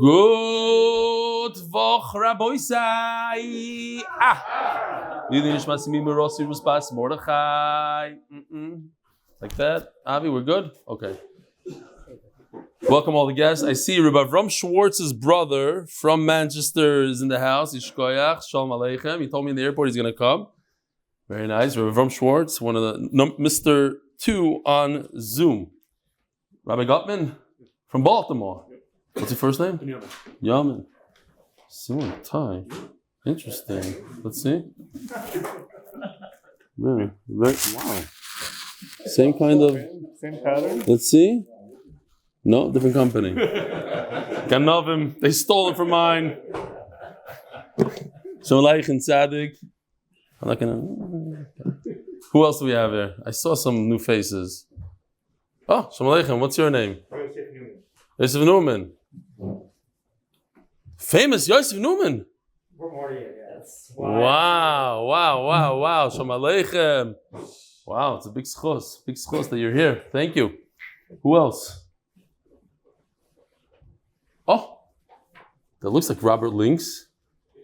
Good Voch Raboisai. Mordechai. Like that? Avi, we're good? Okay. Welcome all the guests. I see Reb Avrum Schwartz's brother from Manchester is in the house. Yishkoyach, Shalom Aleichem. He told me in the airport he's going to come. Very nice. Reb Avrum Schwartz, one of the Mr. 2 on Zoom. Rabbi Guttman from Baltimore. What's your first name? Binyamin. Similar tie. Interesting. Let's see. Very, wow. Same kind of. Same pattern. Let's see. No, different company. Ganovim. They stole it from mine. Shalom Aleichem Tzaddik. I'm not gonna. Who else do we have here? I saw some new faces. Oh, Shalom Aleichem. What's your name? Yosef Newman. Famous Yosef Newman. Yes. Wow. Shalom Aleichem. Wow, it's a big zchus that you're here. Thank you. Who else? Oh, that looks like Robert Links.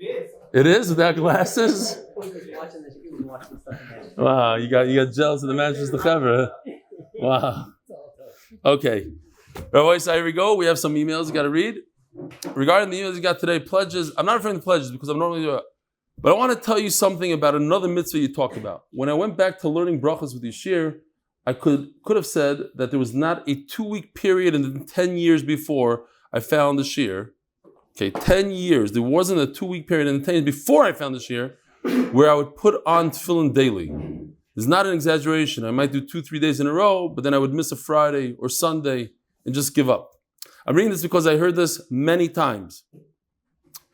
It is without glasses. Wow, you got jealous of the Manchester Chevra. Wow. Okay. Rabbi, here we go. We have some emails you got to read. Regarding the emails you got today, pledges. I'm not referring to pledges because I'm normally doing it. But I want to tell you something about another mitzvah you talked about. When I went back to learning brachas with Shiur, I could have said that there was not a 2-week period in the 10 years before I found the Shiur. Okay, 10 years. There wasn't a 2-week period in the 10 years before I found the Shiur where I would put on tefillin daily. It's not an exaggeration. I might do 2-3 days in a row, but then I would miss a Friday or Sunday and just give up. I'm reading this because I heard this many times.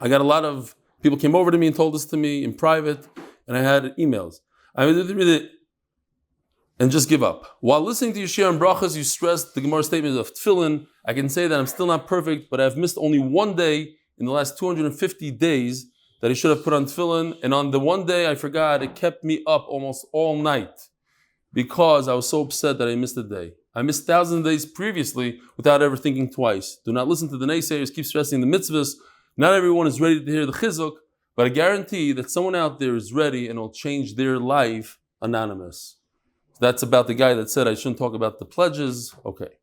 I got a lot of people came over to me and told this to me in private, and I had emails. I would read it and just give up. While listening to your Shiur and brachas, you stressed the Gemara statement of tefillin. I can say that I'm still not perfect, but I've missed only one day in the last 250 days that I should have put on tefillin, and on the one day I forgot, it kept me up almost all night because I was so upset that I missed a day. I missed thousands of days previously without ever thinking twice. Do not listen to the naysayers, keep stressing the mitzvahs. Not everyone is ready to hear the chizuk, but I guarantee that someone out there is ready and will change their life anonymous. That's about the guy that said I shouldn't talk about the pledges. Okay.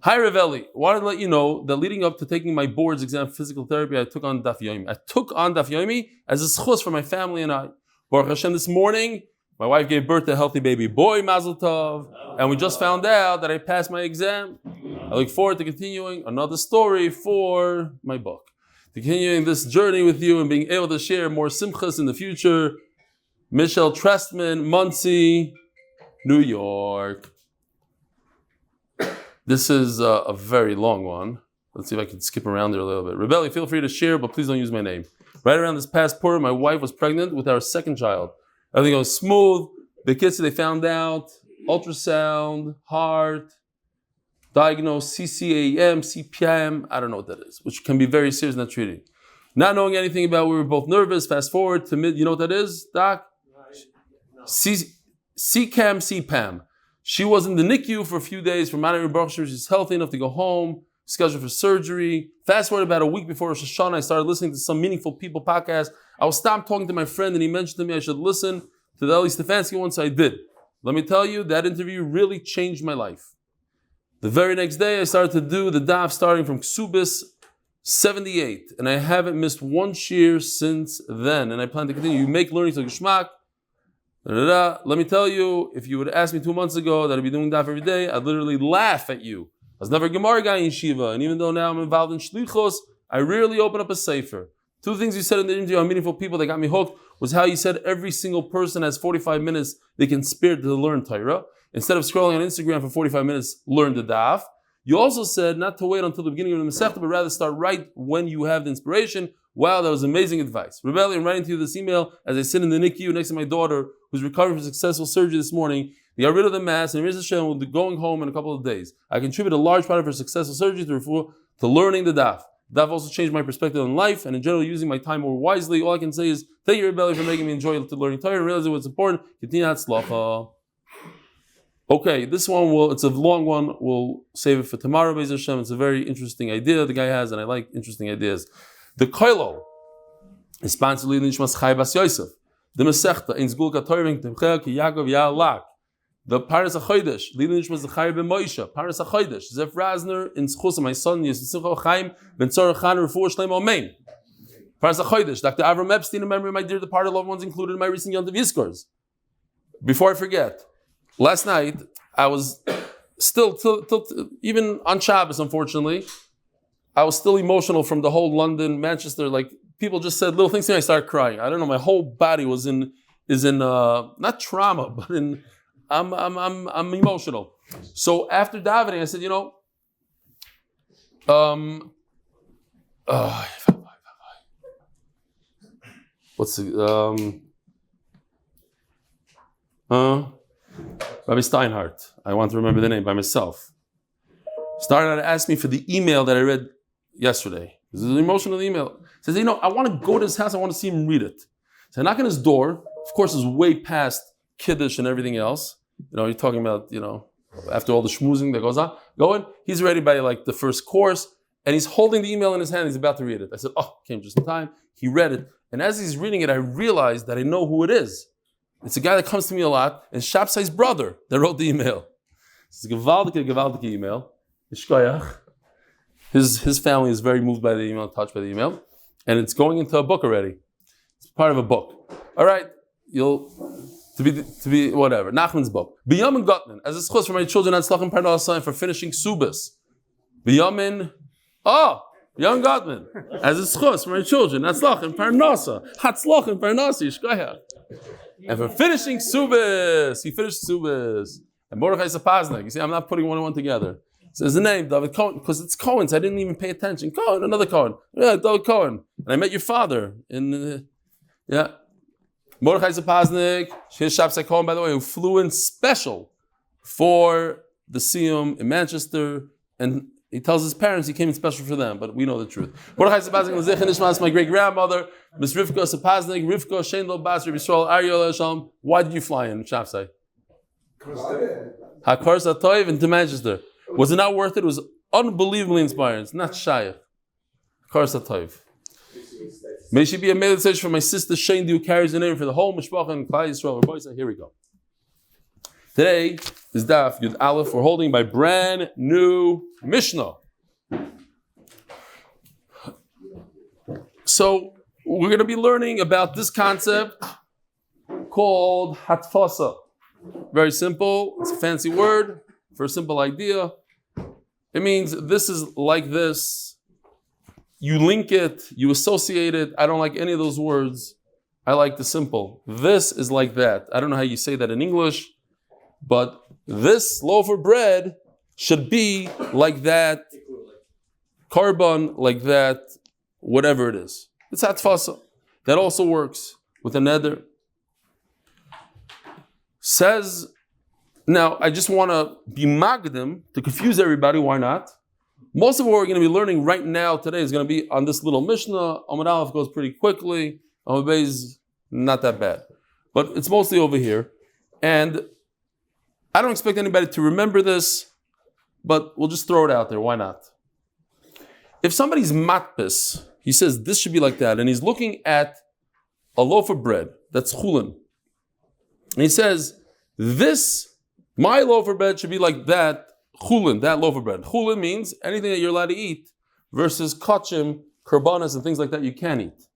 Hi, Reb Eli. I wanted to let you know that leading up to taking my boards exam for physical therapy, I took on Daf Yomi. I took on Daf Yomi as a zchus for my family and I. Baruch Hashem, this morning, my wife gave birth to a healthy baby boy, Mazel Tov, and we just found out that I passed my exam. I look forward to continuing another story for my book. Continuing this journey with you and being able to share more simchas in the future. Michelle Trestman, Muncie, New York. This is a very long one. Let's see if I can skip around there a little bit. Reb Eli, feel free to share, but please don't use my name. Right around this past Purim, my wife was pregnant with our second child. Everything was smooth. The kids, they found out, ultrasound, heart, diagnosed CCAM, CPM, I don't know what that is, which can be very serious, not treated. Not knowing anything about it, we were both nervous. Fast forward to you know what that is, Doc? CCAM, CPAM. She was in the NICU for a few days for monitoring Baruch Hashem. She's healthy enough to go home, scheduled for surgery. Fast forward about a week before Rosh Hashanah, I started listening to some Meaningful People podcast. I was stopped talking to my friend and he mentioned to me I should listen to the Eli Stefansky one, so I did. Let me tell you, that interview really changed my life. The very next day, I started to do the daf starting from Kesubos 78, and I haven't missed one shiur since then, and I plan to continue. You make learning to Geshmak. Let me tell you, if you would have asked me 2 months ago that I'd be doing daf every day, I'd literally laugh at you. I was never a Gemara guy in Shiva, and even though now I'm involved in Shlichos, I rarely open up a sefer. 2 things you said in the interview on Meaningful People that got me hooked was how you said every single person has 45 minutes they can spare to learn Torah. Instead of scrolling on Instagram for 45 minutes, learn the daf. You also said not to wait until the beginning of the Masechta, but rather start right when you have the inspiration. Wow, that was amazing advice. Reb Eli, I'm writing to you this email as I sit in the NICU next to my daughter, who's recovering from successful surgery this morning. They got rid of the mass, and Rez Hashem will be going home in a couple of days. I contribute a large part of her successful surgery to learning the daf. Daf also changed my perspective on life, and in general, using my time more wisely. All I can say is, thank you, Reb Eli, for making me enjoy learning Torah and realizing what's important. Continue hatzlacha. Okay, this one it's a long one. We'll save it for tomorrow, Beis Hashem. It's a very interesting idea the guy has, and I like interesting ideas. The Koilo is sponsored by Nishmas Chai Bas Yosef. The Masechta in Zgul Katorim Tומכיה כיעקב ויעל. The Parnassa Chodesh, Lili Nishmas Zechariah ben Moshe, Parnassa Chodesh, Zef Rosner in zchus, my son Yosef Simcha Chaim ben Torah Chana Refuah Shlaima Amen. Parnassa Chodesh, Dr. Avrum Epstein, in memory of my dear departed loved ones, included in my recent Yom Tov yizkors. Before I forget, last night I was still even on Shabbos, unfortunately, I was still emotional from the whole London, Manchester. Like people just said little things to me, I started crying. I don't know, my whole body is in not trauma, but in I'm emotional. So after davening, I said, what's the Rabbi Steinhardt. I want to remember the name by myself. Started to ask me for the email that I read yesterday. This is an emotional email. Says, I want to go to his house. I want to see him read it. So I knock on his door. Of course, it's way past Kiddush and everything else. You're talking about, after all the schmoozing that goes on. He's ready by like the first course, and he's holding the email in his hand. He's about to read it. I said, came just in time. He read it. And as he's reading it, I realized that I know who it is. It's a guy that comes to me a lot, and Shabsai's brother that wrote the email. It's a gewaldige email. His family is very moved by the email, touched by the email, and it's going into a book already. It's part of a book. All right, to be whatever. Nachman's book. Binyamin Guttman, as a zchus for my children, hatzlacha and Parnassa, and for finishing Kesubos. Binyamin Guttman, as a zchus for my children, hatzlacha and Parnassa, yizkors. And for finishing Kesubos, he finished Kesubos. And Mordechai Sapaznik, you see, I'm not putting one and one together. Says the name, David Cohen, because it's Cohen's. I didn't even pay attention. Cohen, another Cohen. Yeah, David Cohen. And I met your father in, Mordechai Sapaznik, his Shabsai Cohen, by the way, who flew in special for the Siyum in Manchester. And he tells his parents he came in special for them, but we know the truth. Mordechai Sapaznik, L'zich Nishmas, my great-grandmother, Miss Rivka Sapaznik, Rivka, Shein Bas, Reb Yisrael, Ariel Shalom. Why did you fly in Shabsai? Hakors Atoiv into Manchester. Was it not worth it? It was unbelievably inspiring. It's not shy. Hakors Atoiv. May she be a message for my sister Shane, who carries the name for the whole Mishpacha and Klal Yisrael. Here we go. Today is Daf Yud Aleph. We're holding by brand new Mishnah. So we're going to be learning about this concept called hatfasa. Very simple. It's a fancy word for a simple idea. It means this is like this. You link it, you associate it. I don't like any of those words. I like the simple. This is like that. I don't know how you say that in English, but this loaf of bread should be like that. Carbon like that, whatever it is. It's hatfasa. That also works with a neder. Says, now I just want to be magdim to confuse everybody. Why not? Most of what we're going to be learning right now today is going to be on this little Mishnah. Amud Aleph goes pretty quickly. Amud Beis, not that bad. But it's mostly over here. And I don't expect anybody to remember this, but we'll just throw it out there. Why not? If somebody's matpis, he says this should be like that, and he's looking at a loaf of bread that's chulin. And he says, my loaf of bread should be like that, chulin, that loaf of bread. Chulin means anything that you're allowed to eat versus kachim, karbanas, and things like that you can't eat.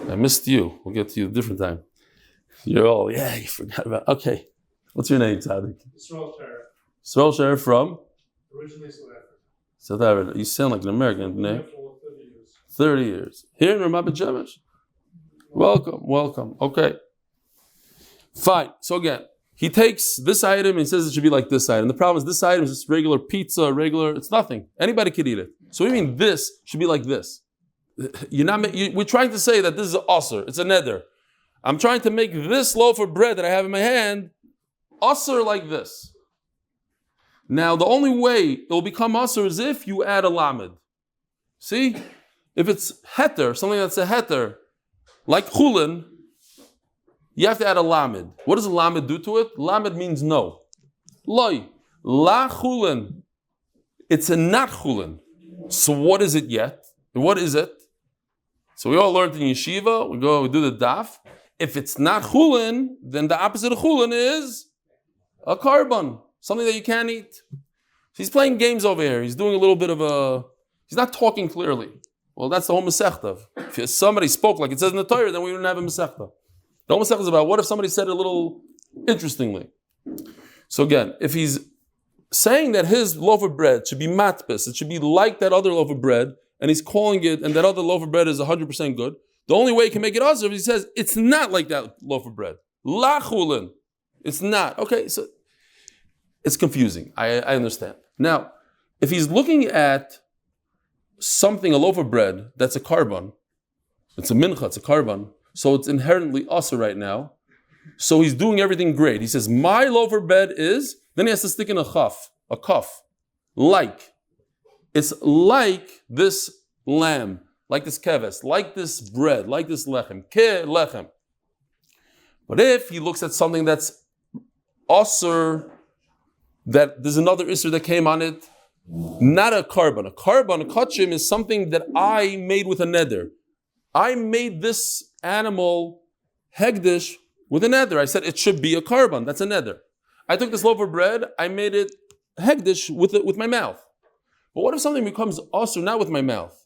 I missed you. We'll get to you a different time. You're all, you forgot about, okay. What's your name, Tzadik? Yisrael Sheriff from? Originally South Africa. You sound like an American name. 30 years. Here in Ramat Shemesh. Welcome. Okay. Fine. So again, he takes this item and says it should be like this item. The problem is this item is just regular pizza, it's nothing. Anybody could eat it. So we mean this should be like this. We're trying to say that this is an osir. It's a neder. I'm trying to make this loaf of bread that I have in my hand osir like this. Now, the only way it will become asur is if you add a lamed. See? If it's heter, something that's a heter, like chulin, you have to add a lamed. What does a lamed do to it? Lamed means no. Loi. La chulin. It's a not chulin. So what is it yet? What is it? So we all learned in yeshiva, we do the daf. If it's not chulin, then the opposite of chulin is a carbon, something that you can't eat. So he's playing games over here. He's doing a little bit of he's not talking clearly. Well, that's the whole Masechta. If somebody spoke like it says in the Torah, then we wouldn't have a Masechta. The whole Masechta is about what if somebody said it a little interestingly. So again, if he's saying that his loaf of bread should be matbis, it should be like that other loaf of bread, and he's calling it, and that other loaf of bread is 100% good, the only way he can make it also is he says, it's not like that loaf of bread. La chulin. It's not. Okay, so it's confusing. I understand. Now, if he's looking at something, a loaf of bread, that's a carbon, it's a mincha, it's a carbon, so it's inherently asa right now, so he's doing everything great. He says, my loaf of bread is, then he has to stick in a kaf, like. It's like this lamb, like this keves, like this bread, like this lechem, ke lechem. But if he looks at something that's osur, that there's another isser that came on it, not a carbon. A kachim is something that I made with a neder. I made this animal hegdish with a neder. I said it should be a carbon. That's a neder. I took this loaf of bread, I made it hegdish with my mouth. But what if something becomes osur not with my mouth,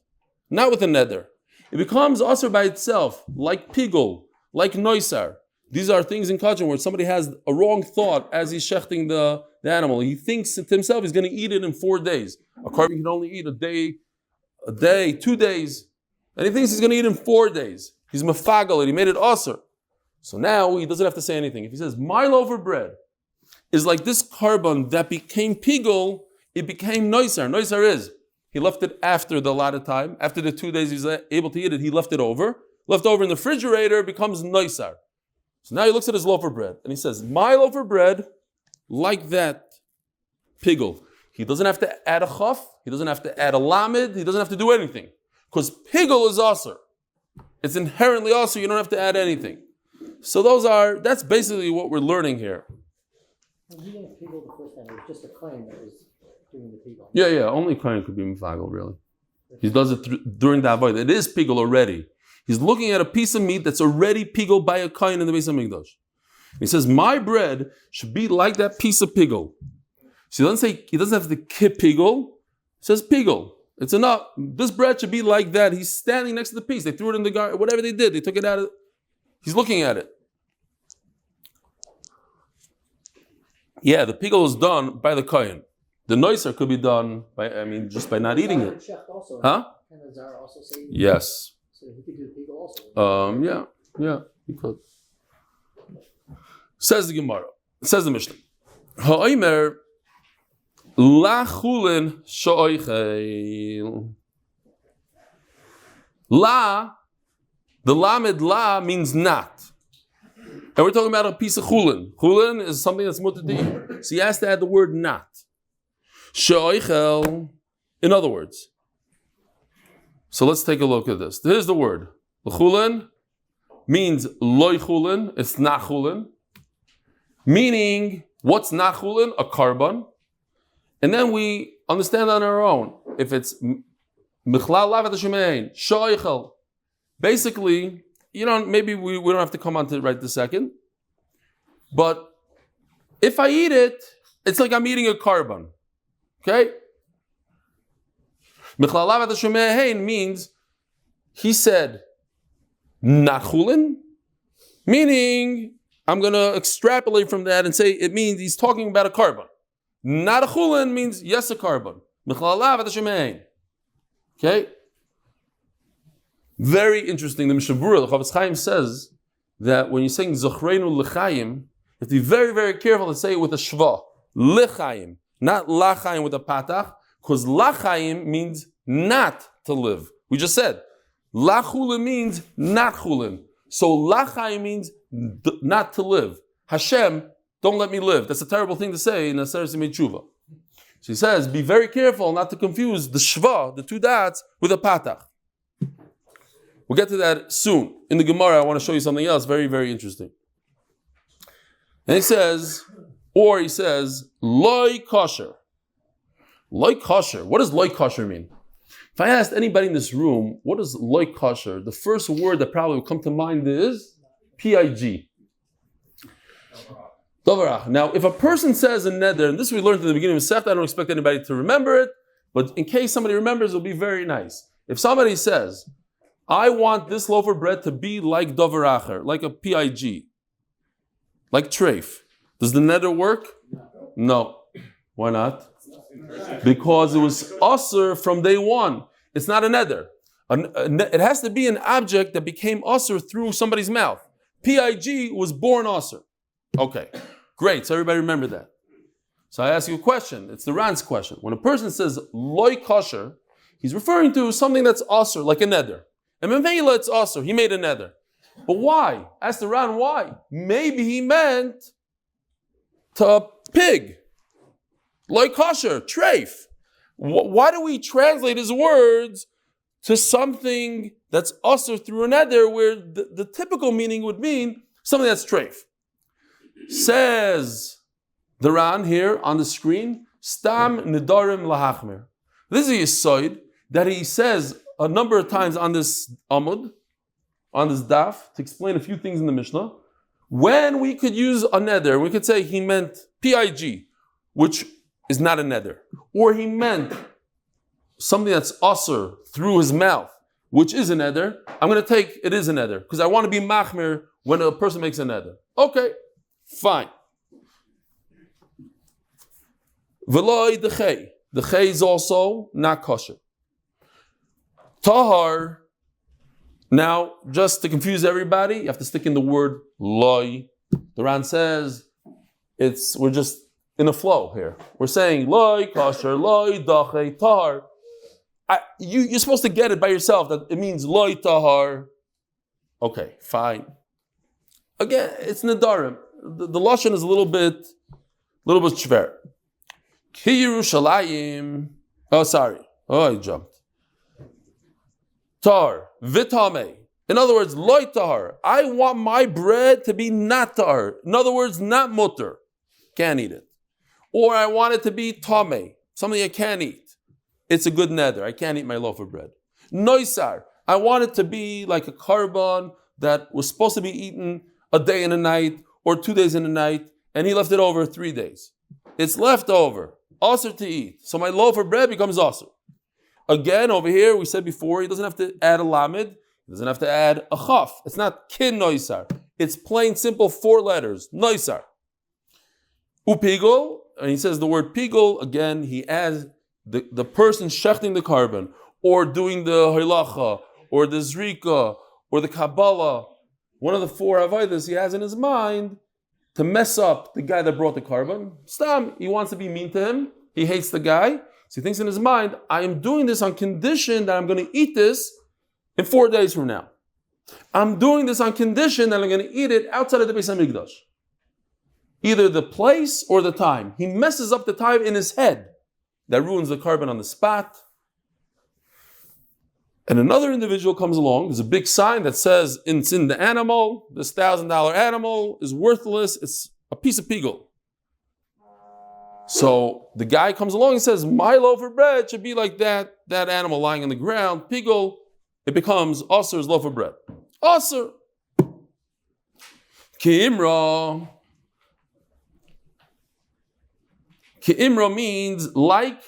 not with a neder? It becomes osur by itself, like pigul, like noisar. These are things in kachim where somebody has a wrong thought as he's shechting the animal. He thinks to himself he's going to eat it in 4 days. A carbon can only eat a day, 2 days. And he thinks he's going to eat in 4 days. He's mafagal it, he made it osur. So now he doesn't have to say anything. If he says, my loaf of bread is like this carbon that became pigul, it became noisar. Noisar is, he left it after the allotted time. After the 2 days he's able to eat it, he left it over. Left over in the refrigerator, it becomes noisar. So now he looks at his loaf of bread and he says, my loaf of bread, like that pigul. He doesn't have to add a chaf, he doesn't have to add a lamed, he doesn't have to do anything. Because pigul is asur. It's inherently asur, you don't have to add anything. So that's basically what we're learning here. He didn't pigul the first time, it was just a claim that was doing the pigul. Yeah, only Chaim could be mifagel, really. He does it during the avoid. It is pigul already. He's looking at a piece of meat that's already pigul by a Chaim in the Beis HaMikdash. He says, my bread should be like that piece of pigul. So he doesn't have to kip pigul, he says pigul. It's enough. This bread should be like that. He's standing next to the piece. They threw it in the garden, whatever they did, they took it out. He's looking at it. Yeah, the pigul is done by the Chaim. The noiser could be done just by not eating it. Huh? Can the Zara also say? Yes. So he could do the pigul also. Yeah, he could. Says the Gemara. Says the Mishnah. Ha'omer la chulin sho'oichel. La, the lamed la means not. And we're talking about a piece of chulin. Chulin is something that's mutter to eat. So he has to add the word not. Sho'oichel, in other words. So let's take a look at this. Here's the word. Chulin means loy chulin, it's not chulin. Meaning, what's not chulin? A carbon. And then we understand on our own. If it's michlal lavat hashemein, sho'oichel. Basically, maybe we don't have to come on to it right this second. But if I eat it, it's like I'm eating a carbon. Okay? Michlal lavat hashemein means, he said, not chulin, meaning, I'm going to extrapolate from that and say it means he's talking about a carbon. Not a chulin means yes, a carbon. Okay? Very interesting. The Mishnah Berurah, the Chaim says that when you're saying Zochreinu l'chaim, you have to be very, very careful to say it with a shva. L'chaim. Not l'chaim with a patach, because l'chaim means not to live. We just said. L'chulin means not chulin. So l'chaim means not to live. Hashem, don't let me live. That's a terrible thing to say in a Seres Yemei Tshuva. So he says, be very careful not to confuse the shva, the two dots, with a patach. We'll get to that soon. In the Gemara, I want to show you something else very, very interesting. And he says, loy kosher. Loy kosher. What does loy kosher mean? If I asked anybody in this room, what is loy kosher? The first word that probably would come to mind is P-I-G. Dovarach. Now, if a person says a neder, and this we learned in the beginning of Sefta, I don't expect anybody to remember it, but in case somebody remembers, it'll be very nice. If somebody says, I want this loaf of bread to be like Doveracher, like a P-I-G, like treif. Does the neder work? No. Why not? Because it was usher from day one. It's not a neder. It has to be an object that became usher through somebody's mouth. P-I-G was born usher. Okay, great. So everybody remember that. So I ask you a question. It's the Ran's question. When a person says loy kosher, he's referring to something that's usher, like a neder. And Memela, it's usher. He made a neder. But why? Ask the Ran why. Maybe he meant to a pig. Loy kosher, treif. Why do we translate his words to something that's usher through a neder, where the typical meaning would mean something that's treif? Says the Ran here on the screen, Stam Nedarim lahachmir. This is a side that he says a number of times on this Amud, on this Daf, to explain a few things in the Mishnah. When we could use a neder, we could say he meant P-I-G, which is not a neder. Or he meant something that's usher through his mouth, which is a neder. I'm going to take it is a neder, because I want to be machmir when a person makes a neder. Okay, fine. V'loi dechei. Dechei is also not kosher. Tahar. Now, just to confuse everybody, you have to stick in the word loy. The Ran says we're just in a flow here. We're saying loy kosher, loy dechei, tahar. You're supposed to get it by yourself that it means loy tahar. Okay, fine. Again, it's nedarim. The lashon is a little bit shver. Ki Yerushalayim. Oh, sorry. Oh, I jumped. Tar vitame. In other words, loy tahar. I want my bread to be not tahar. In other words, not mutter. Can't eat it. Or I want it to be tame, something I can't eat. It's a good neder. I can't eat my loaf of bread. Noisar. I want it to be like a korban that was supposed to be eaten a day and a night or 2 days and a night, and he left it over 3 days. It's left over. Asr to eat. So my loaf of bread becomes asr. Again, over here, we said before, he doesn't have to add a lamed. He doesn't have to add a chaf. It's not kin noisar. It's plain, simple 4 letters. Noisar. Upigol, and he says the word pigol, again, he adds the person shechting the korban, or doing the hatzlacha, or the zrika, or the kabbalah. One of the 4 avodas he has in his mind to mess up the guy that brought the korban. Stam, he wants to be mean to him. He hates the guy. So he thinks in his mind, I am doing this on condition that I'm going to eat this in 4 days from now. I'm doing this on condition that I'm going to eat it outside of the Beis HaMikdash. Either the place or the time. He messes up the time in his head. That ruins the korban on the spot. And another individual comes along. There's a big sign that says, it's in the animal. This $1,000 animal is worthless. It's a piece of pigul. So the guy comes along and says, my loaf of bread should be like that animal lying on the ground. Pigul, it becomes Aser's loaf of bread. Aser. Ki'imra. Ki'imra means like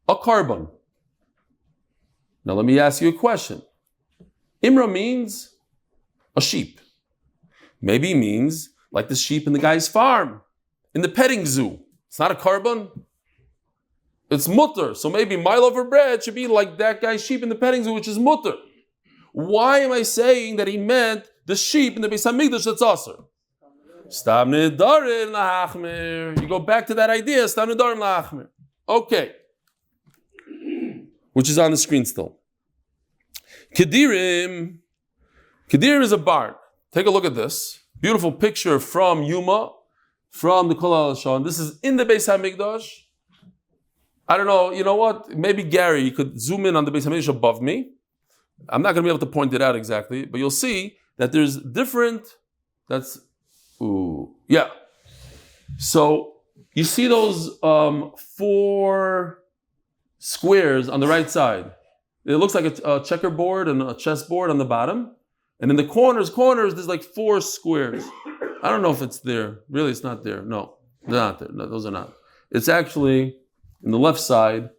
a korban. Now let me ask you a question. Imra means a sheep. Maybe it means like the sheep in the guy's farm, in the petting zoo. It's not a korban. It's mutter. So maybe my loaf of bread should be like that guy's sheep in the petting zoo, which is mutter. Why am I saying that he meant the sheep in the Beis HaMikdash that's aser? Stam nedarim lahachmir. You go back to that idea. Stam nedarim lahachmir. Okay. Which is on the screen still. Kedirim. Kedirim is a barn. Take a look at this. Beautiful picture from Yuma, from the Kol HaLashon. This is in the Beis HaMikdash. I don't know, you know what? Maybe Gary, you could zoom in on the Beis HaMikdash above me. I'm not going to be able to point it out exactly, but you'll see that there's different, So you see those 4 squares on the right side. It looks like a checkerboard and a chessboard on the bottom. And in the corners, there's like 4 squares. I don't know if it's there. Really, it's not there. No, they're not there. No, those are not. It's actually in the left side.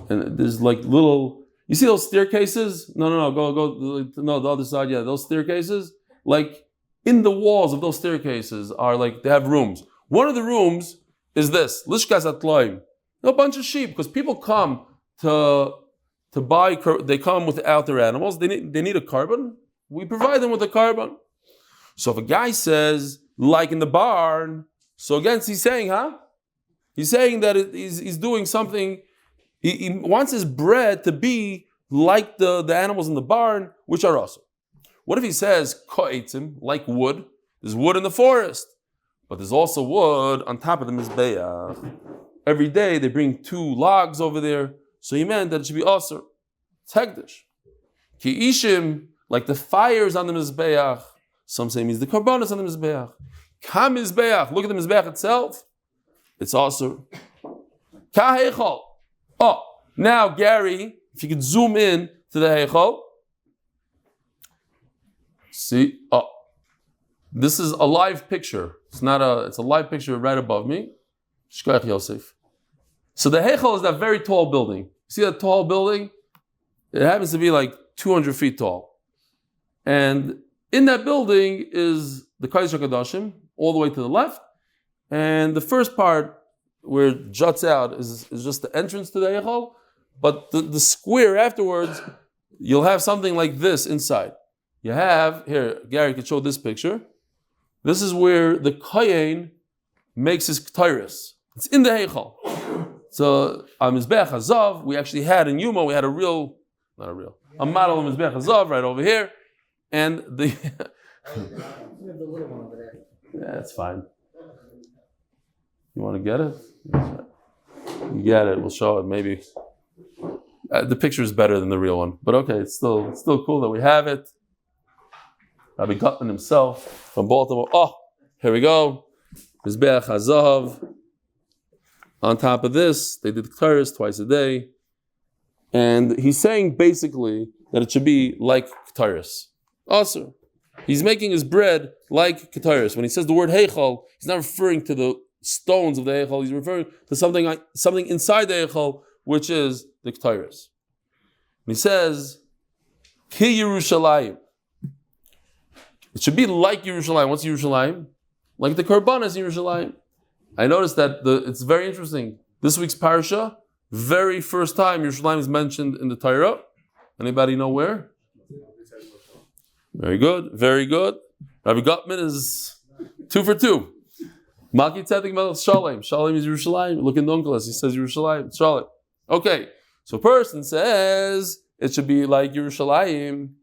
And there's like little, you see those staircases? No, go, no, the other side. Yeah, those staircases. Like in the walls of those staircases are like, they have rooms. One of the rooms is this, lishkas atloim. A bunch of sheep, because people come to buy, they come without their animals. They need a carbon. We provide them with a carbon. So if a guy says, like in the barn, so again, he's saying, He's saying that he's doing something, he wants his bread to be like the animals in the barn, which are awesome. What if he says, ko'etzim, like wood? There's wood in the forest, but there's also wood on top of the mizbeach. Every day they bring 2 logs over there, so he meant that it should be asur. It's hekdesh. Ki ishim, like the fires on the mizbeach. Some say means the karbanos on the mizbeach. Ka mizbeach, look at the mizbeach itself. It's asur. Ka heichal. Oh, now Gary, if you could zoom in to the heichal. See, this is a live picture. It's a live picture right above me. Shkoyach Yosef. So the heichal is that very tall building. See that tall building? It happens to be like 200 feet tall. And in that building is the Kodesh HaKadoshim, all the way to the left. And the first part where it juts out is just the entrance to the heichal. But the square afterwards, you'll have something like this inside. You have, here, Gary could show this picture. This is where the Kohen makes his k'tairis. It's in the heichal. So on Mizbeach Hazav, we actually had in Yuma, we had a model of Mizbeach Hazav right over here. And the... We have the little one over there. Yeah, that's fine. You want to get it? You get it, we'll show it maybe. The picture is better than the real one. But okay, it's still cool that we have it. Rabbi Guttman himself from Baltimore. Oh, here we go. Mizbeach Hazav. On top of this, they did k'taris twice a day. And he's saying basically that it should be like k'taris. Also, he's making his bread like k'taris. When he says the word heichal, he's not referring to the stones of the heichal. He's referring to something inside the heichal, which is the k'taris. He says, Ki Yerushalayim. It should be like Yerushalayim. What's Yerushalayim? Like the Karbanas in Yerushalayim. I noticed that it's very interesting. This week's parasha, very first time Yerushalayim is mentioned in the Torah. Anybody know where? Very good, very good. Rabbi Guttman is 2 for 2. Maki Tzedek Melech Shalem. Shalem is Yerushalayim. Look in Donkelas, he says Yerushalayim. Shalem. Okay, so a person says it should be like Yerushalayim.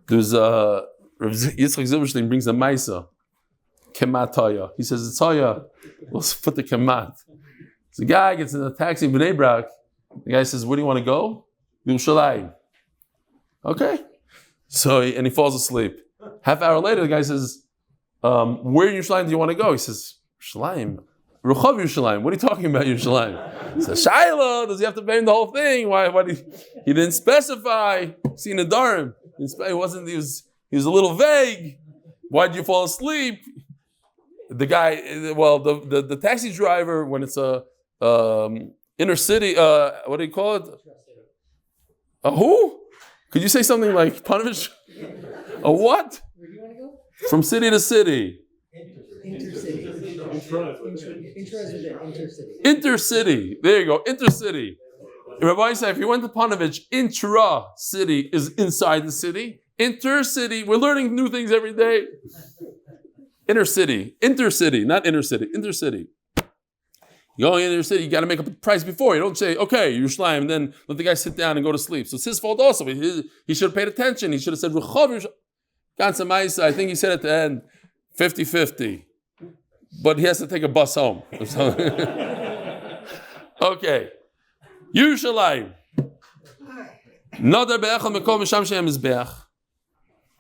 There's Yitzchak Zilberstein brings a Maisa. Kemat Toya. He says it's Toya. Let's put the Kemat. So the guy gets in a taxi in Bnei Brak. The guy says, "Where do you want to go?" Yerushalayim. Okay. So he falls asleep. Half hour later, the guy says, "Where in Yerushalayim do you want to go?" He says, "Yerushalayim. Rechav Yerushalayim. What are you talking about, Yerushalayim?" He says, "Shaila, does he have to bang the whole thing? Why he didn't specify? See Nedarim. He was a little vague. Why did you fall asleep?" The guy, the taxi driver, when it's a inner city, what do you call it? A who? Could you say something like Panovich? A what? Where do you want to go? From city to city. Intercity. Intercity. There you go. Intercity. Rabbi said, if you went to Panovich, intra-city is inside the city. Intercity. We're learning new things every day. Intercity, not inner city, intercity. You go in inner city, you got to make up a price before. You don't say, okay, Yerushalayim, and then let the guy sit down and go to sleep. So it's his fault also. He should have paid attention. He should have said, Rechav Yerushalayim. I think he said at the end, 50-50. But he has to take a bus home. Okay. Yerushalayim.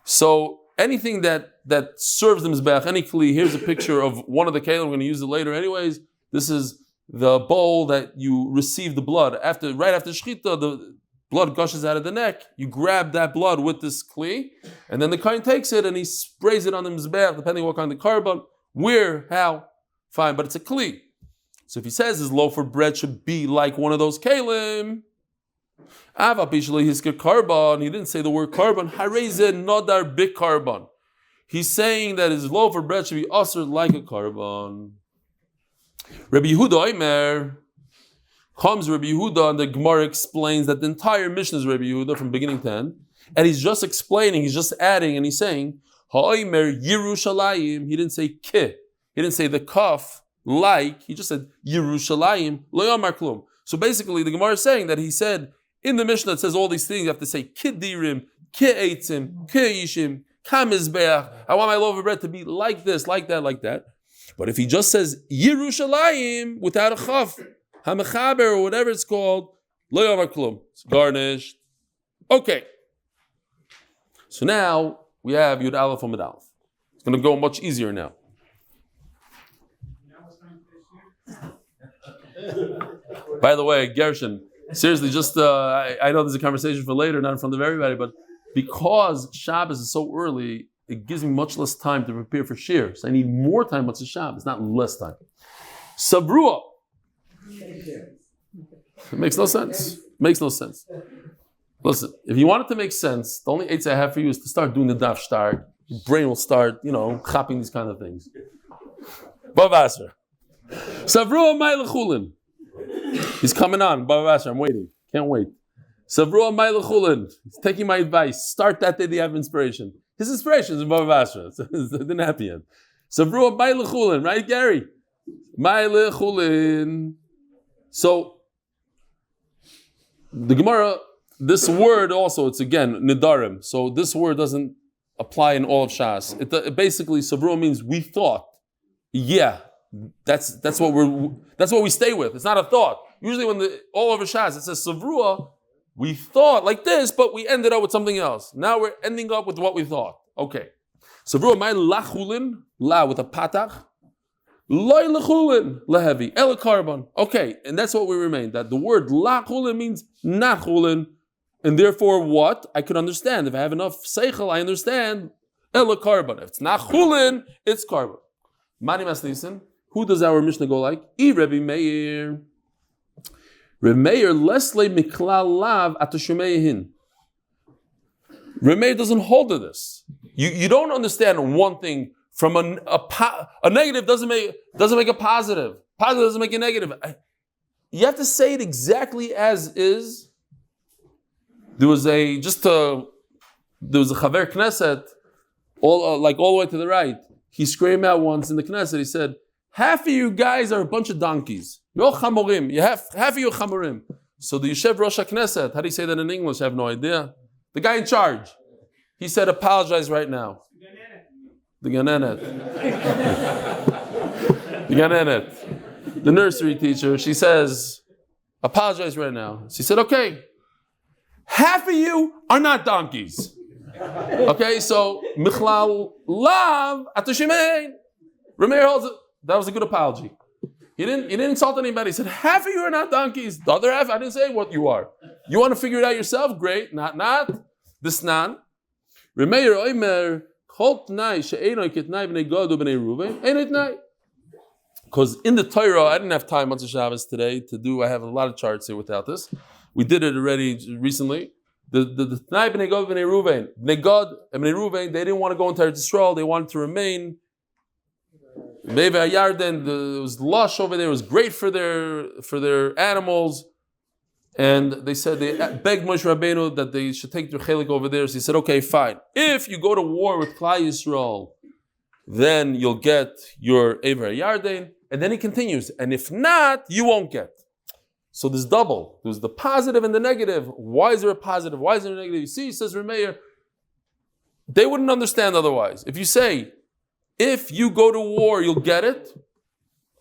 So anything that that serves the mizbeach, any kli. Here's a picture of one of the kelim. We're going to use it later anyways. This is the bowl that you receive the blood. Right after shechita, the blood gushes out of the neck. You grab that blood with this kli, and then the kohen takes it and he sprays it on the mizbeach, depending what kind of carbon, where, how, fine, but it's a kli. So if he says his loaf of bread should be like one of those kelim, carbon, he didn't say the word carbon. Nodar big carbon. He's saying that his loaf of bread should be ushered like a carbon. Rabbi Yehuda Omer comes. Rabbi Yehuda, and the Gemara explains that the entire mission is Rabbi Yehuda from beginning to end, and he's just explaining, he's just adding, and he's saying Ha'omer Yerushalayim. He didn't say ki. He didn't say the kaf like. He just said Yerushalayim lo yamar klum. So basically, the Gemara is saying that he said in the Mishnah it says all these things. You have to say kidirim, ki'etzim, ki'ishim, kamizbeach. I want my loaf of bread to be like this, like that, like that. But if he just says Yerushalayim without a chaf, hamechaber or whatever it's called, lo yamar klum. It's garnished. Okay. So now we have Yud Aleph Amud Aleph. It's going to go much easier now. By the way, Gershon, seriously, just I know there's a conversation for later, not in front of everybody, but because Shabbos is so early, it gives me much less time to prepare for Shiur. So I need more time once it's Shabbos, not less time. Sabrua. It makes no sense. Makes no sense. Listen, if you want it to make sense, the only eights I have for you is to start doing the daf start. Your brain will start, chopping these kind of things. Bava Basra. Savrua Mailachulin. He's coming on. Bava Basra, I'm waiting. Can't wait. Savrua Mailachulin. He's taking my advice. Start that day they have inspiration. His inspiration is in Bava Basra. It didn't happen yet. Savrua Mailachulin, right, Gary? Mailachulin. So, the Gemara, this word also, it's again, Nedarim. So this word doesn't apply in all of Shas. It basically, Savrua means we thought. Yeah, that's what we stay with. It's not a thought. Usually when all over Shas, it says Savrua, we thought like this, but we ended up with something else. Now we're ending up with what we thought. Okay. Savrua, my lachulin, la with a patach. Loy lechulin, lehevi, el carbon. Okay, and that's what we remain. That the word lachulin means nachulin. And therefore, what? I could understand. If I have enough seichel, I understand. Ela carbon. If it's not chulin, it's carbon. Mani Masnisin. Who does our Mishnah go like? Rebbe Meir. Rebbe Meir, lesle miklal lav atashumeyin. Rebbe Meir doesn't hold to this. You don't understand one thing from a negative doesn't make a positive. Positive doesn't make a negative. You have to say it exactly as is. There was a Chaver Knesset, all the way to the right. He screamed out once in the Knesset. He said, "Half of you guys are a bunch of donkeys. You're chamorim. Half of you are chamorim." So the Yosef Rosh Knesset, how do you say that in English? I have no idea. The guy in charge. He said, "Apologize right now." The Ganenet. The Ganenet. The nursery teacher. She says, "Apologize right now." She said, "Okay. Half of you are not donkeys." Okay, so Michlal Lav Atashimein. Rameir holds it. That was a good apology. He didn't insult anybody. He said, half of you are not donkeys. The other half, I didn't say what you are. You want to figure it out yourself? Great. Not. This nan. Rameir Oimer Chol Tnai She'enoi Ketnai B'nei Gadu B'nei Ruven Einoi Tnai. Because in the Torah, I didn't have time on Shabbos today to do. I have a lot of charts here without this. We did it already recently. The Tnai B'nei Gad B'nei Ruven, B'nei Gad and B'nei Ruven, they didn't want to go into Eretz Yisrael. They wanted to remain. Beva Yarden, it was lush over there. It was great for their animals. And they said they begged Moshe Rabbeinu that they should take their chelik over there. So he said, "Okay, fine. If you go to war with Klal Yisrael, then you'll get your Beva Yarden." And then he continues, "And if not, you won't get." So there's double. There's the positive and the negative. Why is there a positive? Why is there a negative? You see, says Rameir, they wouldn't understand otherwise. If you say, if you go to war, you'll get it.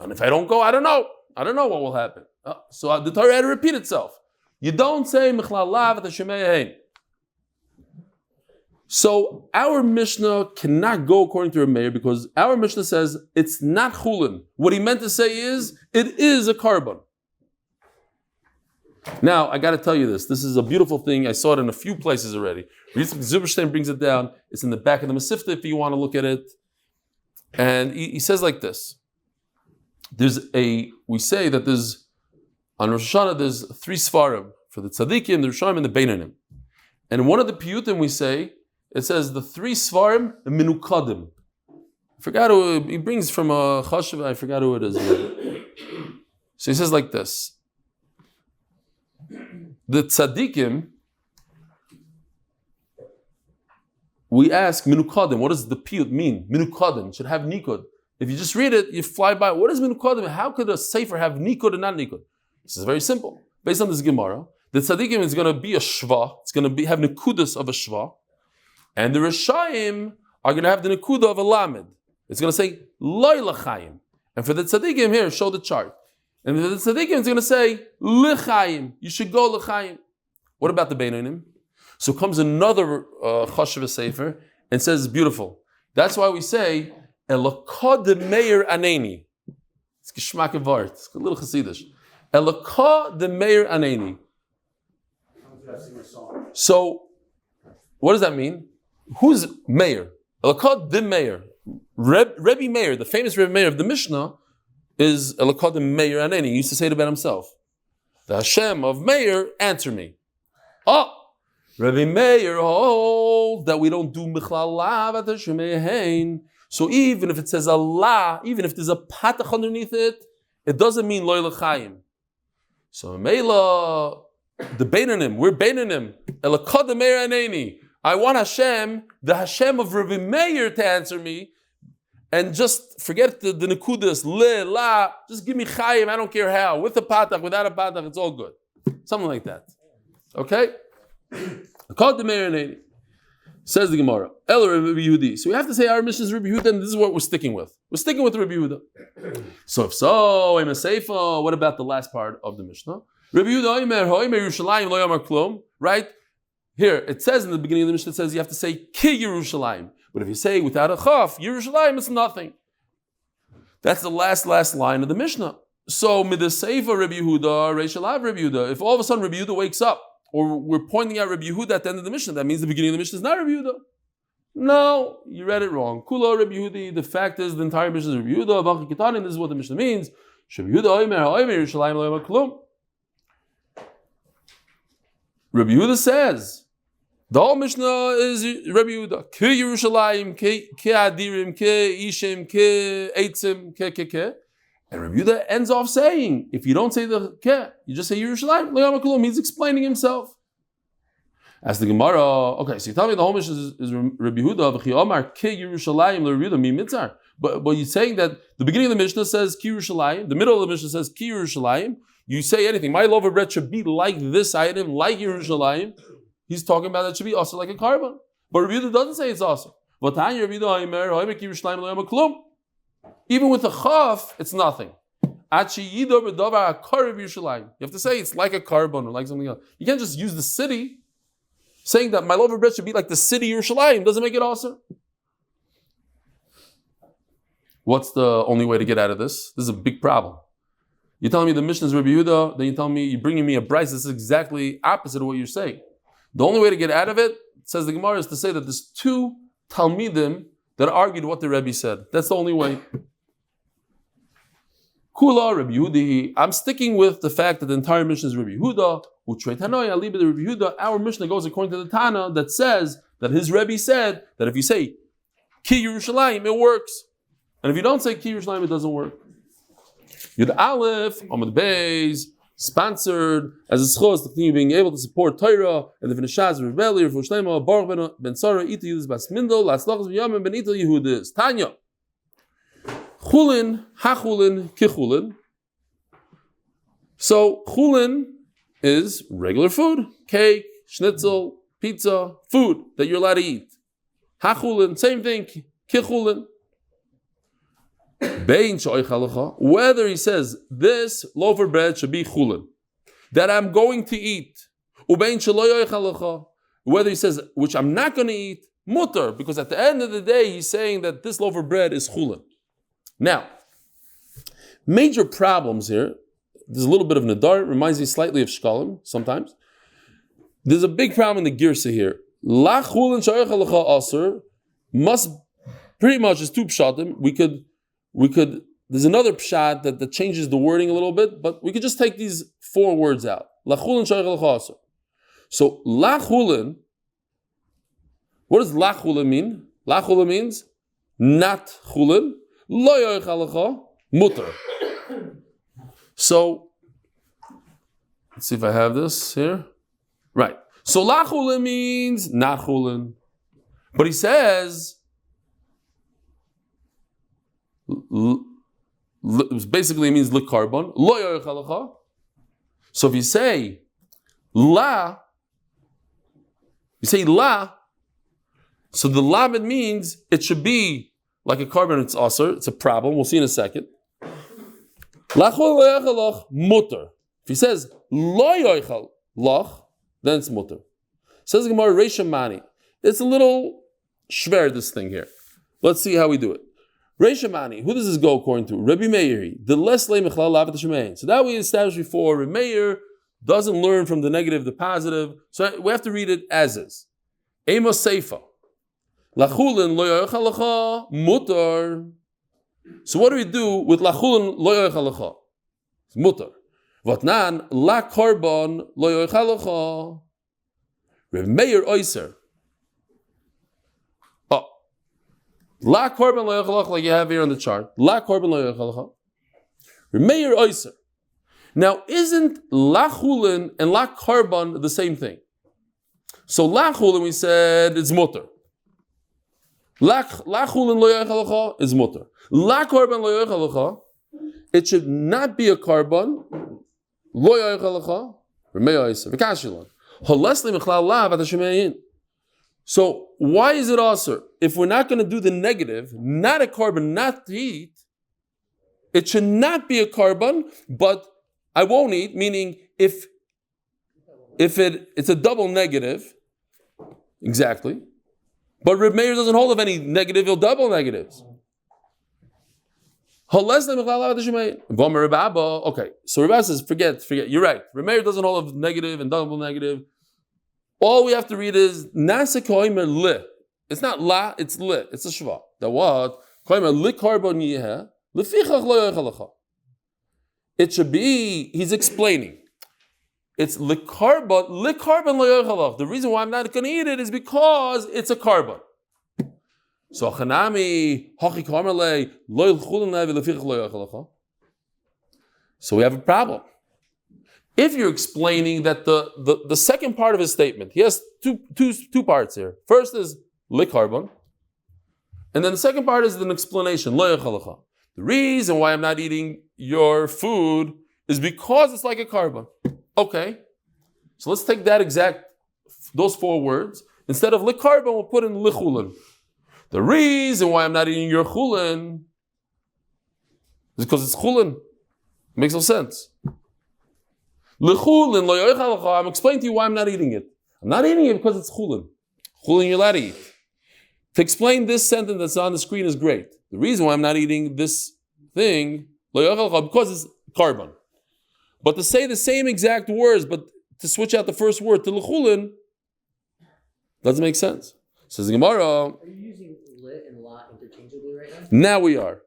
And if I don't go, I don't know. I don't know what will happen. So the Torah had to repeat itself. You don't say, Michlal Lav Atashimein. So our Mishnah cannot go according to Reb Meir because our Mishnah says it's not chulin. What he meant to say is, it is a carbon. Now, I got to tell you this. This is a beautiful thing. I saw it in a few places already. Zilberstein brings it down. It's in the back of the Masifta if you want to look at it. And he says like this. We say that on Rosh Hashanah, there's 3 Sfarim for the Tzadikim, the Rishonim, and the Beinanim. And one of the Piyutim we say, it says the 3 Sfarim, the Minukadim. I forgot who, he brings from a Chashav, I forgot who it is. So he says like this. The Tzadikim, we ask Minukadim, what does the Piyut mean? Minukadim, should have Nikud. If you just read it, you fly by. What is Minukadim? How could a Sefer have Nikud and not Nikud? This is very simple. Based on this Gemara, the Tzadikim is going to be a Shva. It's going to have Nikudas of a Shva. And the Rishayim are going to have the Nikuda of a Lamed. It's going to say, Loi L'chaim. And for the Tzadikim here, show the chart. And for the Tzadikim, it's going to say, L'chaim. You should go L'chaim. What about the Beinanim? So comes another Chashav Sefer and says, beautiful. That's why we say, Elokah de Meir Aneni. It's Geshmak Vart. It's a little Chassidish. Elokah de Meir Aneni. So, what does that mean? Who's Meir? Elokah de Meir. Rebbe Meir, the famous Rebbe Meir of the Mishnah, is Elokah de Meir Aneni. He used to say it about himself. The Hashem of Meir, answer me. Oh! Rebbe Meir holds that we don't do Michlal Lav at Hashem. So even if it says Allah, even if there's a patach underneath it, it doesn't mean Loi L'chaim. So Meila, the Beinanim, we're Beinanim. Elokah de Meir Aneni. I want Hashem, the Hashem of Rebbe Meir, to answer me, and just forget the Nekudas, Le, La, just give me Chaim, I don't care how, with a patach, without a patach, it's all good. Something like that. Okay? Elokah de Meir Aneni. Says the Gemara, El Rebbe Yehudi. So we have to say our mission is Rebbe Yehuda, and this is what we're sticking with. We're sticking with Rebbe Yehuda. So if so, I'm a Seifa. What about the last part of the Mishnah? Rebbe Yehuda Omer Hoimer Yerushalayim Lo Yomar Klum. Right here, it says in the beginning of the Mishnah, it says you have to say Ki Yerushalayim. But if you say without a chaf, Yerushalayim, it's nothing. That's the last line of the Mishnah. So Mid Seifa Rebbe Yehuda, Reishalav Rebbe Yehuda. If all of a sudden Rebbe Yehuda wakes up, or we're pointing out Rebbe Yehuda at the end of the Mishnah, that means the beginning of the Mishnah is not Rebbe Yehuda. No, you read it wrong. Kula Rebbe Yehudi. The fact is, the entire Mishnah is Rebbe Yehuda. Voch Kitanin. This is what the Mishnah means. Rebbe Yehuda Omer Yerushalayim Lo Yomar Klum. Rebbe Yehuda says the whole Mishnah is Rebbe Yehuda. Ke Yerushalayim, ke Adirim, ke Ishim, ke Eitzim, ke. And Rebbe Yehuda ends off saying, if you don't say the ke, you just say Yerushalayim Lo Yomar Klum. He's explaining himself. As the Gemara, okay, so you tell me the whole Mishnah is Rebbe Yehuda, v'chi omar ke Yerushalayim le Rebbe Yehuda mi mitzar. But you're saying that the beginning of the Mishnah says ki Yerushalayim, the middle of the Mishnah says ki Yerushalayim. You say anything, my loaf of bread should be like this item, like Yerushalayim. He's talking about that it should be also like a carbon. But Rebbe Yehuda doesn't say it's also. Even with a chaf, it's nothing. You have to say it's like a carbon or like something else. You can't just use the city. Saying that my loaf of bread should be like the city Yerushalayim doesn't make it awesome. What's the only way to get out of this? This is a big problem. You're telling me the Mishnah is Rebbe Yehuda, then you're bringing me a brayso. This is exactly opposite of what you're saying. The only way to get out of it, says the Gemara, is to say that there's 2 Talmidim that argued what the Rebbe said. That's the only way. Kula Rebbe Yehudi. I'm sticking with the fact that the entire Mishnah is Rebbe Yehuda. Our Mishnah goes according to the Tana that says that his Rebbe said that if you say Ki Yerushalayim, it works. And if you don't say Ki Yerushalayim, it doesn't work. Amud Aleph, Amud Beis, sponsored as a zchus to continue being able to support Torah and the Finishaz of Reb Eli, Refuah Shlaima, Baruch ben Sarah, Ita Yudis Bas Mindel, hatzlacha Binyamin ben Ita Yehudis. Tanya. Chulin, hachulin, kichulin. So chulin is regular food, cake, schnitzel, pizza, food that you're allowed to eat. Hachulin, same thing, kichulin. Whether he says this loaf of bread should be chulin, that I'm going to eat, whether he says which I'm not going to eat, mutter, because at the end of the day, he's saying that this loaf of bread is chulin. Now, major problems here. There's a little bit of Nedarim, reminds me slightly of shkalim sometimes. There's a big problem in the girsa here. La chulin shayach halacha aser must pretty much is two pshatim. We could. There's another pshat that changes the wording a little bit, but we could just take these four words out. La chulin shayach halacha aser. So la chulin. What does la chulin mean? La chulin means not chulin. Lo yayach halacha mutter. So let's see if I have this here. Right. So la chulin means not chulin. But he says basically it means likarbon. Lo yoyach halacha. So if you say la, so the lamed means it should be like a carbon, it's aser, it's a problem. We'll see in a second. La chulin lo yoyach halach mutter. If he says lo yoyach halach, then it's mutter. Says Gemara Reisha Mani. It's a little shver, this thing here. Let's see how we do it. Reisha Mani. Who does this go according to? Rebbe Meiri. The less le mechlal lavet shemein. So that we established before. Rebbe Meir doesn't learn from the negative, the positive. So we have to read it as is. Amos Seifa. Lachulin lo yoyach halacha mutar. So what do we do with lachulin lo yoyach halacha? It's mutar. Vatnan la korban lo yoyach halacha. Reb Meir oiser. Oh, la korban lo yoyach halacha, like you have here on the chart. La korban lo yoyach halacha. Reb Meir oiser. Now, isn't la chulin and la korban the same thing? So la chulin, we said it's mutar. La chulin lo yoyach halacha is mutar. La korban lo yoyach halacha, it should not be a korban. Lo yoyach halacha, Reb Meir oiser. V'kashilon. So why is it also? If we're not going to do the negative, not a carbon, not to eat, it should not be a carbon, but I won't eat, meaning if it's a double negative, exactly. But Reb Meir doesn't hold of any negative or double negatives. Okay, so Rebbe says, forget, you're right. Reb Meir doesn't hold of negative and double negative. All we have to read is nasa koimer li. It's not la, it's li. It's a shva. That what? Koimer li karbon yeh lefichach lo yoyach halacha. It should be. He's explaining. It's li karbon lo yoyach halacha. The reason why I'm not going to eat it is because it's a carbon. So chanami hachi koimer le lo chulin le lefichach lo yoyach halacha. So we have a problem. If you're explaining that the second part of his statement, he has two parts here. First is likarbon, and then the second part is an explanation. Lo yoyach halacha. The reason why I'm not eating your food is because it's like a carbon. Okay, so let's take those four words. Instead of likarbon, we'll put in lichulin. The reason why I'm not eating your chulin is because it's chulin. It makes no sense. L'chulin lo yoyach halacha. I'm explaining to you why I'm not eating it. I'm not eating it because it's chulin. Chulin you're allowed to eat. To explain this sentence that's on the screen is great. The reason why I'm not eating this thing, lo yoyach halacha, because it's carbon. But to say the same exact words, but to switch out the first word to l'chulin, doesn't make sense. Says the Gemara. Are you using lit and la interchangeably right now? Now we are.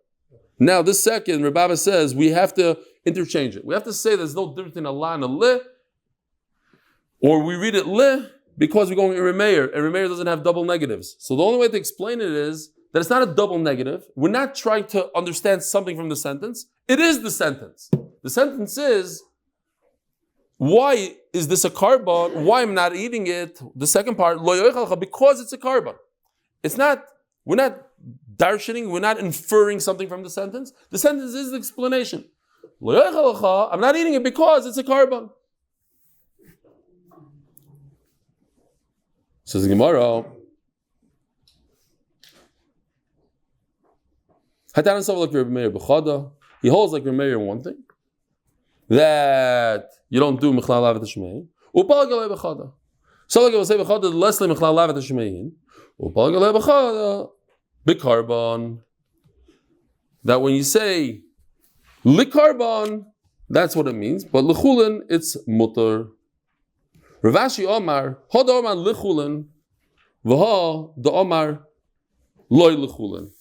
Now this second, Reb Abba says we have to interchange it. We have to say there's no difference between a la and a li, or we read it li because we're going in Reb Meir, and Reb Meir doesn't have double negatives. So the only way to explain it is that it's not a double negative. We're not trying to understand something from the sentence. It is the sentence. The sentence is, why is this a carbon? Why am I not eating it? The second part, lo yoyach halacha, because it's a carbon. It's not, we're not darshaning, we're not inferring something from the sentence. The sentence is the explanation. Lo yoyach halacha, I'm not eating it because it's a carbon. Says the Gemara. He holds like Reb Meir in one thing, that you don't do mechlal lavet hashmein. Upalgal bechada. So like I will say bechada lesle mechlal lavet hashmein. Bikarbon. That when you say likarbon, that's what it means. But lechulin, it's mutter. Rav Ashi Omar, hod Omar lechulin, v'ha the Omar loy lechulin.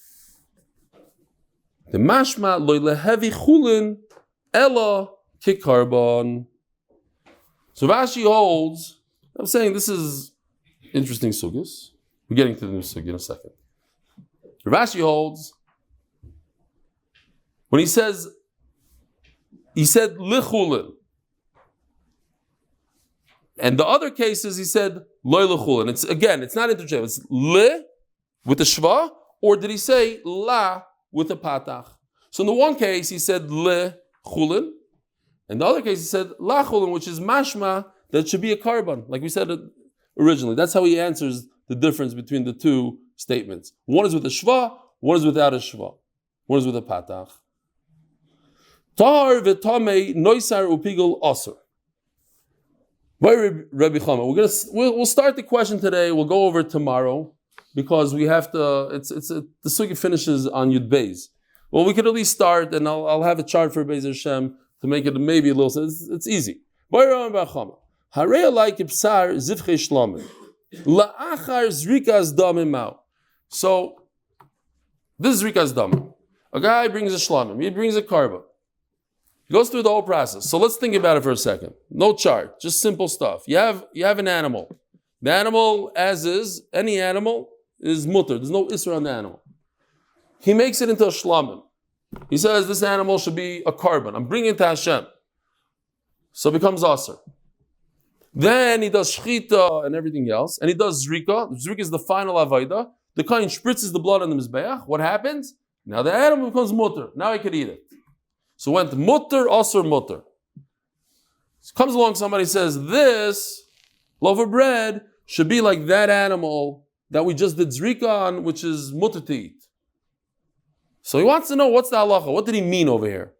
The mashma loy lehevi chulin ella kikarbon. So Rashi holds. I'm saying this is interesting sugyas. We're getting to the new sugya in a second. Rashi holds when he said lichulin, and the other cases he said loy lichulin. It's not interchangeable. It's li with the shva, or did he say la with the patach? So in the one case he said li chulin, and the other case he said la chulin, which is mashma that it should be a carbon, like we said originally. That's how he answers the difference between the two statements. One is with a shva, one is without a shva. One is with a patach. Tar v'tamei noisar upigul asur. Rabbi Chama. We'll start the question today. We'll go over it tomorrow because we have to. The sugya finishes on Amud Beis. Well, we could at least start, and I'll have a chart for Beis Hashem to make it maybe a little. It's easy. Rabbi Chama. Harei alai kibsar zchus shlamim. La'achar zrikas damim mau. So, this is zrikas damim. A guy brings a shlamim. He brings a karba. He goes through the whole process. So let's think about it for a second. No chart, just simple stuff. You have an animal. The animal, as is, any animal is mutter. There's no isra on the animal. He makes it into a shlamim. He says this animal should be a carbon. I'm bringing it to Hashem. So it becomes aser. Then he does shchita and everything else, and he does zrika. Zrika is the final avodah. The kohen spritzes the blood on the mizbeach. What happens? Now the animal becomes mutter. Now I can eat it. So went mutter, aser, mutter. Comes along somebody says, this loaf of bread should be like that animal that we just did zrika on, which is mutter to eat. So he wants to know, what's the hatzlacha? What did he mean over here?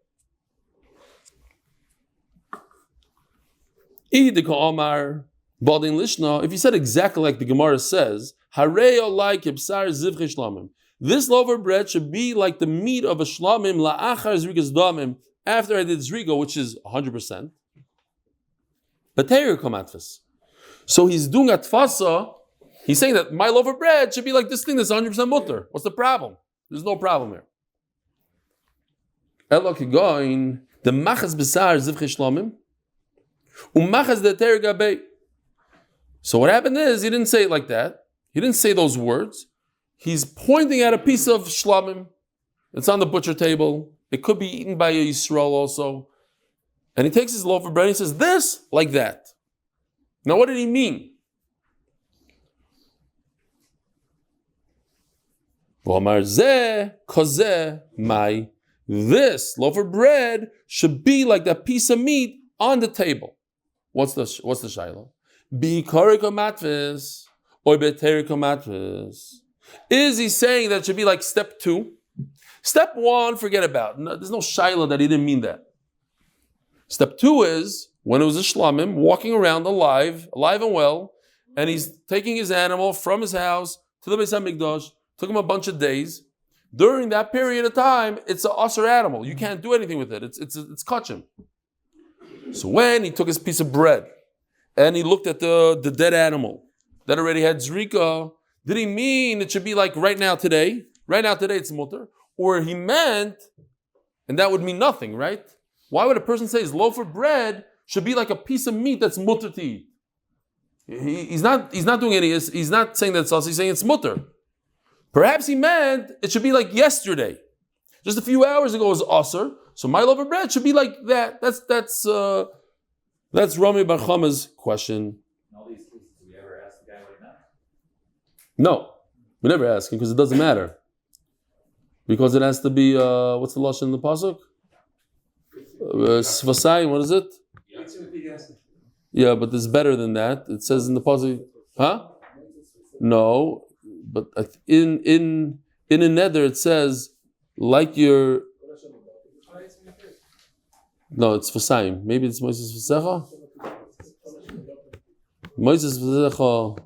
If you said exactly like the Gemara says, this loaf of bread should be like the meat of a shlamim la'achar zrikas damim after I did zriga, which is 100%. So he's doing atfasa. He's saying that my loaf of bread should be like this thing that's 100% mutter. What's the problem? There's no problem here. The machas besar zivchei shlamim. So what happened is, he didn't say it like that. He didn't say those words. He's pointing at a piece of shlamim. It's on the butcher table. It could be eaten by a Yisrael also. And he takes his loaf of bread and he says, this, like that. Now what did he mean? This loaf of bread should be like that piece of meat on the table. What's the shaila? Bikariko matvis or beteriko matvis. Is he saying that it should be like step 2? Step 1, forget about. No, there's no shaila that he didn't mean that. Step 2 is when it was a shlamim walking around alive and well, and he's taking his animal from his house to the Beis HaMikdash. Took him a bunch of days. During that period of time, it's an aser animal. You can't do anything with it. It's kachim. So when he took his piece of bread and he looked at the dead animal that already had zrika, did he mean it should be like right now today? Right now today it's mutter. Or he meant, and that would mean nothing, right? Why would a person say his loaf of bread should be like a piece of meat that's mutter to eat? He's not doing any, he's not saying that's us, he's saying it's mutter. Perhaps he meant it should be like yesterday. Just a few hours ago was aser. So my loaf of bread should be like that. That's Rami Bar Chama's question. In all these cases, do we ever ask the guy what he meant? No, we never ask him because it doesn't matter. Because it has to be what's the lashon in the pasuk? Svasai, what is it? Yeah, but it's better than that. It says in the pasuk, huh? No, but in a nether it says like your. No, it's Fasayim. Maybe it's Moses Vasecha. Moses Vasecha.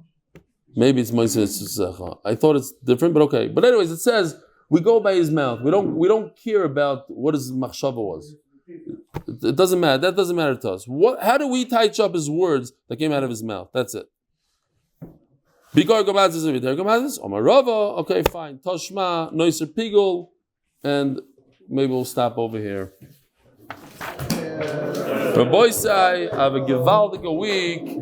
Maybe it's Motesi. I thought it's different, but okay. But anyways, it says we go by his mouth. We don't care about what his machshava was. It doesn't matter. That doesn't matter to us. How do we touch up his words that came out of his mouth? That's it. Okay, fine. Toshma, Noiser Pigul, and maybe we'll stop over here. Rabbi Sai, have a gewaldige week.